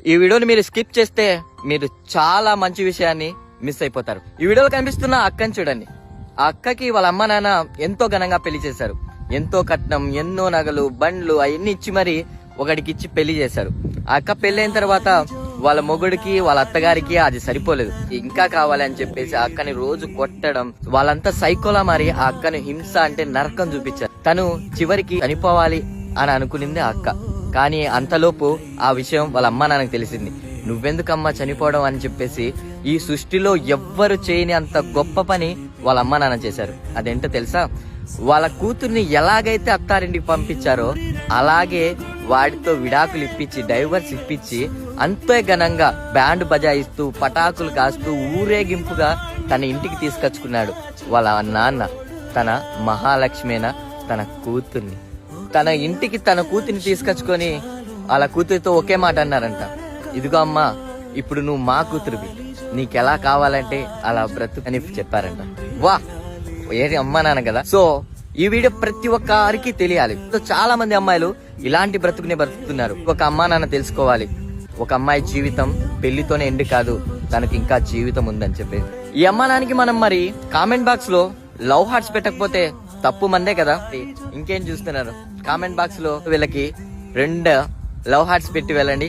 ఈ వీడియోని మీరు స్కిప్ చేస్తే మీరు చాలా మంచి విషయాన్ని మిస్ అయిపోతారు. ఈ వీడియోలో కనిపిస్తున్న అక్కని చూడండి. ఆ అక్కకి వాళ్ళ అమ్మ నాన్న ఎంతో ఘనంగా పెళ్లి చేశారు. ఎంతో కట్నం, ఎన్నో నగలు, బండ్లు అవన్నీ ఇచ్చి మరి ఒకడికి ఇచ్చి పెళ్లి చేశారు. ఆ అక్క పెళ్లైన తర్వాత వాళ్ళ మొగుడికి వాళ్ళ అత్తగారికి అది సరిపోలేదు. ఇంకా కావాలి అని చెప్పేసి ఆ అక్కని రోజు కొట్టడం, వాళ్ళంతా సైకోలా మారి ఆ అక్కని హింస అంటే నరకం చూపించారు. తను చివరికి చనిపోవాలి అని అనుకునింది ఆ అక్క. కానీ అంతలోపు ఆ విషయం వాళ్ళ అమ్మ నాన్నకు తెలిసింది. నువ్వెందుకమ్మా చనిపోవడం అని చెప్పేసి ఈ సృష్టిలో ఎవ్వరు చేయని అంత గొప్ప పని వాళ్ళ అమ్మ నాన్న చేశారు. అదేంటో తెలుసా? వాళ్ళ కూతుర్ని ఎలాగైతే అత్తారింటికి పంపించారో అలాగే వాడితో విడాకులు ఇప్పించి, డైవర్స్ ఇప్పించి, అంతే ఘనంగా బ్యాండ్ బజాయిస్తూ, పటాకులు కాస్తూ, ఊరేగింపుగా తన ఇంటికి తీసుకొచ్చుకున్నాడు వాళ్ళ నాన్న. తన మహాలక్ష్మిన తన కూతుర్ని తన ఇంటికి తన కూతుర్ని తీసుకొచ్చుకొని వాళ్ళ కూతురితో ఒకే మాట అన్నారంట, ఇదిగో అమ్మా, ఇప్పుడు నువ్వు మా కూతురువి, నీకెలా కావాలంటే అలా బ్రతుకు అని చెప్పారంట. వా, ఏది అమ్మా నాన్న కదా. సో ఈ వీడియో ప్రతి ఒక్కరికి తెలియాలి. చాలా మంది అమ్మాయిలు ఇలాంటి బ్రతుకునే బ్రతుకుతున్నారు. ఒక అమ్మా నాన్న తెలుసుకోవాలి, ఒక అమ్మాయి జీవితం పెళ్లితోనే ఎండ్ కాదు, తనకి ఇంకా జీవితం ఉందని చెప్పేసి. ఈ అమ్మా నాన్నకి మనం మరి కామెంట్ బాక్స్ లో లవ్ హార్ట్స్ పెట్టకపోతే తప్పు మందే కదా. ఇంకేం చూస్తున్నారు? కామెంట్ బాక్స్ లో వీళ్ళకి 2 లవ్ హార్ట్స్ పెట్టి వెళ్ళండి.